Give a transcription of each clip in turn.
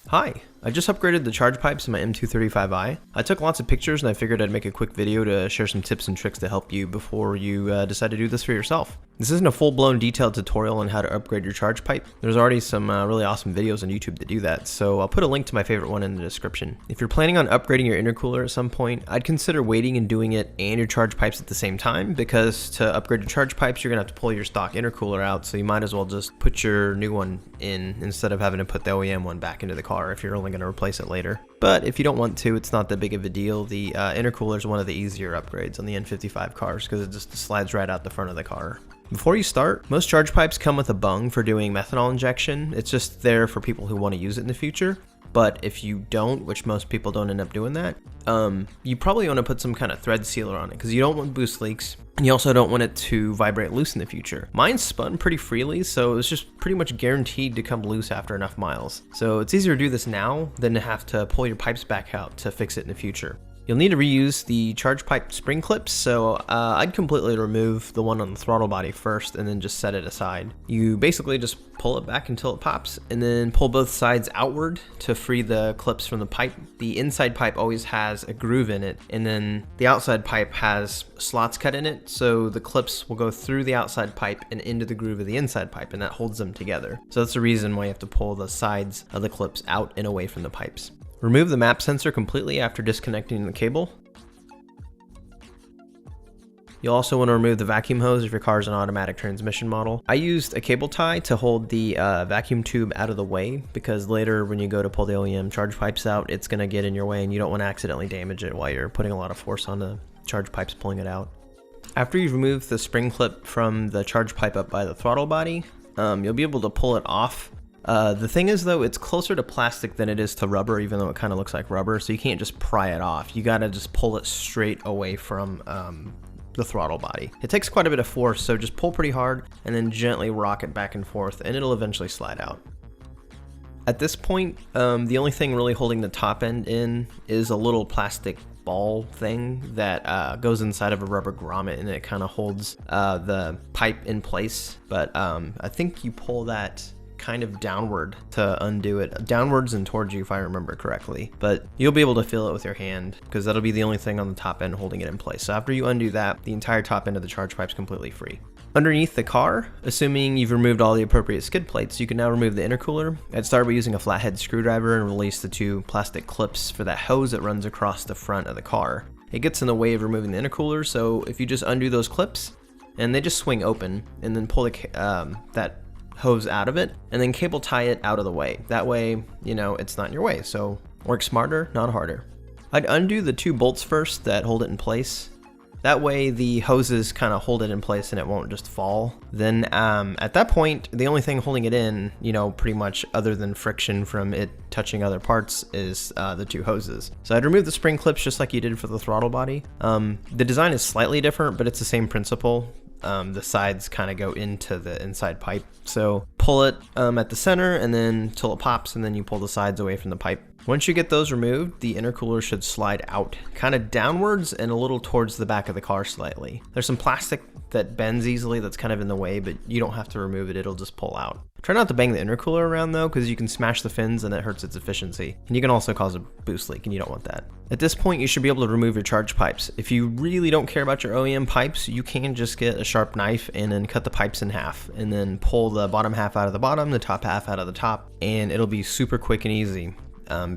Hi, I just upgraded the charge pipes in my M235i. I took lots of pictures and I figured I'd make a quick video to share some tips and tricks to help you before you decide to do this for yourself. This isn't a full-blown detailed tutorial on how to upgrade your charge pipe. There's already some really awesome videos on YouTube that do that, so I'll put a link to my favorite one in the description. If you're planning on upgrading your intercooler at some point, I'd consider waiting and doing it and your charge pipes at the same time, because to upgrade your charge pipes, you're gonna have to pull your stock intercooler out, so you might as well just put your new one in instead of having to put the OEM one back into the car if you're only gonna replace it later. But if you don't want to, it's not that big of a deal. The intercooler is one of the easier upgrades on the N55 cars because it just slides right out the front of the car. Before you start, most charge pipes come with a bung for doing methanol injection. It's just there for people who want to use it in the future. But if you don't, which most people don't end up doing that, you probably want to put some kind of thread sealer on it because you don't want boost leaks. And you also don't want it to vibrate loose in the future. Mine spun pretty freely, so it was just pretty much guaranteed to come loose after enough miles. So it's easier to do this now than to have to pull your pipes back out to fix it in the future. You'll need to reuse the charge pipe spring clips, so I'd completely remove the one on the throttle body first and then just set it aside. You basically just pull it back until it pops and then pull both sides outward to free the clips from the pipe. The inside pipe always has a groove in it, and then the outside pipe has slots cut in it, so the clips will go through the outside pipe and into the groove of the inside pipe, and that holds them together. So that's the reason why you have to pull the sides of the clips out and away from the pipes. Remove the map sensor completely after disconnecting the cable. You'll also want to remove the vacuum hose if your car is an automatic transmission model. I used a cable tie to hold the vacuum tube out of the way because later when you go to pull the OEM charge pipes out, it's going to get in your way and you don't want to accidentally damage it while you're putting a lot of force on the charge pipes pulling it out. After you've removed the spring clip from the charge pipe up by the throttle body, you'll be able to pull it off. The thing is though, it's closer to plastic than it is to rubber, even though it kind of looks like rubber, so you can't just pry it off. You gotta just pull it straight away from the throttle body. It takes quite a bit of force, so just pull pretty hard and then gently rock it back and forth and it'll eventually slide out. At this point, the only thing really holding the top end in is a little plastic ball thing that goes inside of a rubber grommet, and it kind of holds the pipe in place. But I think you pull that kind of downward to undo it, downwards and towards you if I remember correctly, but you'll be able to feel it with your hand because that'll be the only thing on the top end holding it in place. So after you undo that, the entire top end of the charge pipe is completely free. Underneath the car, assuming you've removed all the appropriate skid plates, you can now remove the intercooler. I'd start by using a flathead screwdriver and release the two plastic clips for that hose that runs across the front of the car. It gets in the way of removing the intercooler, so if you just undo those clips and they just swing open, and then pull that hose out of it and then cable tie it out of the way. That way, you know, it's not in your way. So work smarter, not harder. I'd undo the two bolts first that hold it in place. That way the hoses kind of hold it in place and it won't just fall. Then at that point, the only thing holding it in, you know, pretty much other than friction from it touching other parts is the two hoses. So I'd remove the spring clips just like you did for the throttle body. The design is slightly different, but it's the same principle. The sides kind of go into the inside pipe. So pull it at the center and then till it pops, and then you pull the sides away from the pipe. Once you get those removed, the intercooler should slide out, kind of downwards and a little towards the back of the car slightly. There's some plastic that bends easily that's kind of in the way, but you don't have to remove it, it'll just pull out. Try not to bang the intercooler around though, because you can smash the fins and it hurts its efficiency. And you can also cause a boost leak and you don't want that. At this point, you should be able to remove your charge pipes. If you really don't care about your OEM pipes, you can just get a sharp knife and then cut the pipes in half and then pull the bottom half out of the bottom, the top half out of the top, and it'll be super quick and easy.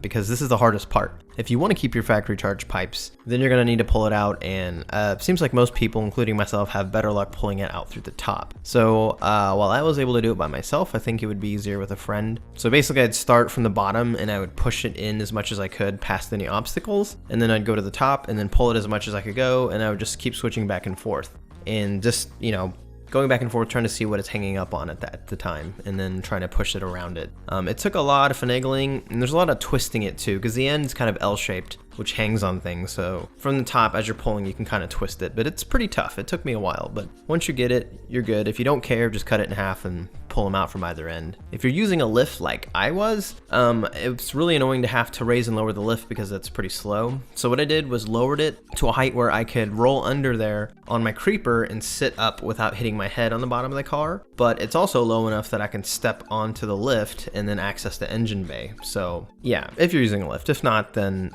Because this is the hardest part. If you want to keep your factory charge pipes, then you're going to need to pull it out, and it seems like most people, including myself, have better luck pulling it out through the top. So while I was able to do it by myself, I think it would be easier with a friend. So basically I'd start from the bottom and I would push it in as much as I could past any obstacles, and then I'd go to the top and then pull it as much as I could go, and I would just keep switching back and forth and just, you know, going back and forth trying to see what it's hanging up on at the time, and then trying to push it around it. It took a lot of finagling, and there's a lot of twisting it too, because the end's kind of L-shaped, which hangs on things, so from the top as you're pulling you can kind of twist it, but it's pretty tough. It took me a while, but once you get it, you're good. If you don't care, just cut it in half and pull them out from either end. If you're using a lift like I was, it's really annoying to have to raise and lower the lift because it's pretty slow. So what I did was lowered it to a height where I could roll under there on my creeper and sit up without hitting my head on the bottom of the car, but it's also low enough that I can step onto the lift and then access the engine bay. So yeah, if you're using a lift. If not, then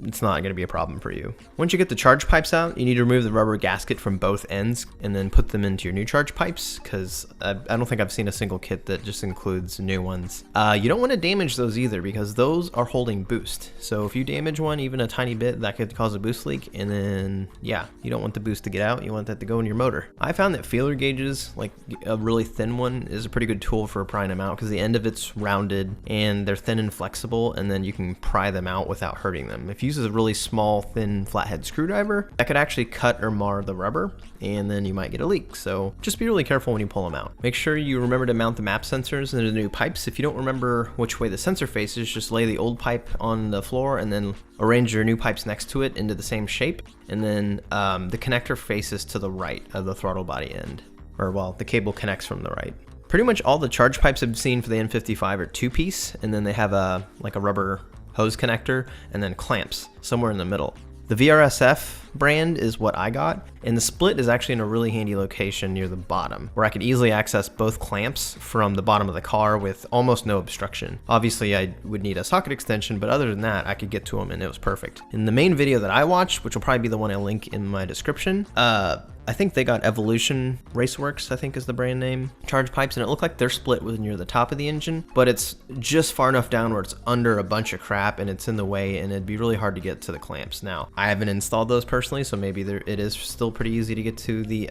it's not going to be a problem for you. Once you get the charge pipes out, you need to remove the rubber gasket from both ends and then put them into your new charge pipes, because I don't think I've seen a single kit that just includes new ones. You don't want to damage those either, because those are holding boost. So if you damage one even a tiny bit, that could cause a boost leak, and then yeah, you don't want the boost to get out, you want that to go in your motor. I found that feeler gauges, like a really thin one, is a pretty good tool for prying them out, because the end of it's rounded and they're thin and flexible, and then you can pry them out without hurting them. If you use a really small, thin, flathead screwdriver, that could actually cut or mar the rubber, and then you might get a leak. So just be really careful when you pull them out. Make sure you remember to mount the map sensors into the new pipes. If you don't remember which way the sensor faces, just lay the old pipe on the floor and then arrange your new pipes next to it into the same shape. And then the connector faces to the right of the throttle body end, or well, the cable connects from the right. Pretty much all the charge pipes I've seen for the N55 are 2-piece, and then they have a rubber hose connector and then clamps somewhere in the middle. The VRSF brand is what I got, and the split is actually in a really handy location near the bottom, where I could easily access both clamps from the bottom of the car with almost no obstruction. Obviously I would need a socket extension, but other than that, I could get to them and it was perfect. In the main video that I watched, which will probably be the one I link in my description, I think they got Evolution Raceworks, I think is the brand name, charge pipes, and it looked like their split was near the top of the engine, but it's just far enough down where it's under a bunch of crap and it's in the way, and it'd be really hard to get to the clamps. Now, I haven't installed those personally, so maybe it is still pretty easy to get to the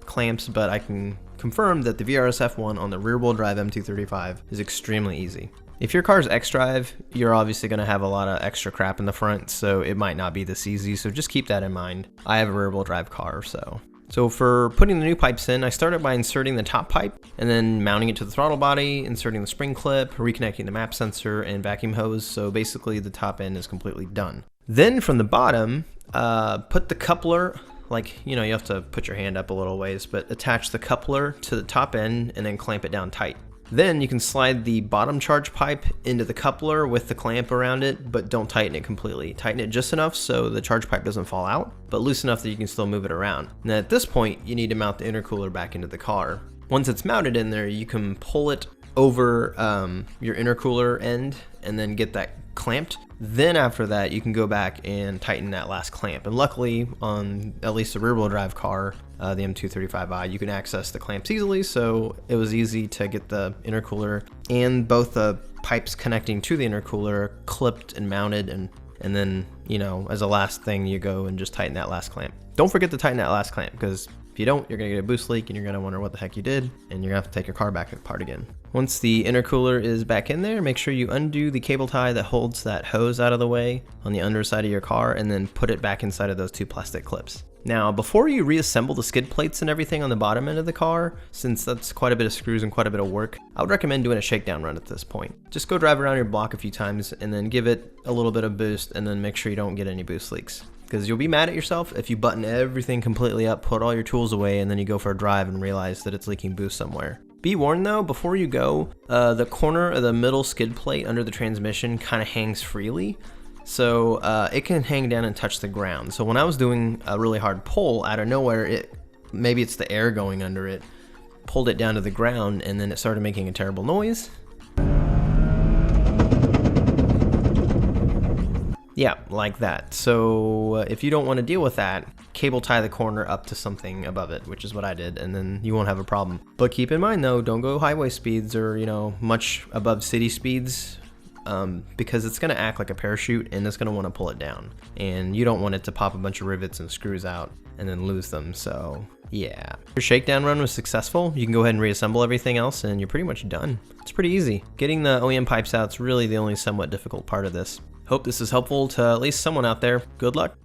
clamps, but I can confirm that the VRSF one on the rear-wheel drive M235 is extremely easy. If your car's xDrive, you're obviously going to have a lot of extra crap in the front, so it might not be this easy, so just keep that in mind. I have a rear-wheel drive car, So for putting the new pipes in, I started by inserting the top pipe and then mounting it to the throttle body, inserting the spring clip, reconnecting the map sensor and vacuum hose, so basically the top end is completely done. Then from the bottom, put the coupler, you have to put your hand up a little ways, but attach the coupler to the top end and then clamp it down tight. Then you can slide the bottom charge pipe into the coupler with the clamp around it, but don't tighten it completely. Tighten it just enough so the charge pipe doesn't fall out, but loose enough that you can still move it around. And at this point, you need to mount the intercooler back into the car. Once it's mounted in there, you can pull it over your intercooler end and then get that clamped. Then after that, you can go back and tighten that last clamp. And luckily, on at least a rear-wheel drive car, the M235i, you can access the clamps easily, so it was easy to get the intercooler and both the pipes connecting to the intercooler clipped and mounted, and then, as a last thing, you go and just tighten that last clamp. Don't forget to tighten that last clamp, because if you don't, you're going to get a boost leak and you're going to wonder what the heck you did, and you're going to have to take your car back apart again. Once the intercooler is back in there, make sure you undo the cable tie that holds that hose out of the way on the underside of your car, and then put it back inside of those 2 plastic clips. Now, before you reassemble the skid plates and everything on the bottom end of the car, since that's quite a bit of screws and quite a bit of work, I would recommend doing a shakedown run at this point. Just go drive around your block a few times and then give it a little bit of boost, and then make sure you don't get any boost leaks. Because you'll be mad at yourself if you button everything completely up, put all your tools away, and then you go for a drive and realize that it's leaking boost somewhere. Be warned though, before you go, the corner of the middle skid plate under the transmission kind of hangs freely. So it can hang down and touch the ground. So when I was doing a really hard pull out of nowhere, maybe it's the air going under it, pulled it down to the ground, and then it started making a terrible noise. Yeah, like that. So if you don't want to deal with that, cable tie the corner up to something above it, which is what I did, and then you won't have a problem. But keep in mind though, don't go highway speeds or, much above city speeds, because it's going to act like a parachute and it's going to want to pull it down. And you don't want it to pop a bunch of rivets and screws out and then lose them, so yeah. Your shakedown run was successful. You can go ahead and reassemble everything else and you're pretty much done. It's pretty easy. Getting the OEM pipes out is really the only somewhat difficult part of this. Hope this is helpful to at least someone out there. Good luck.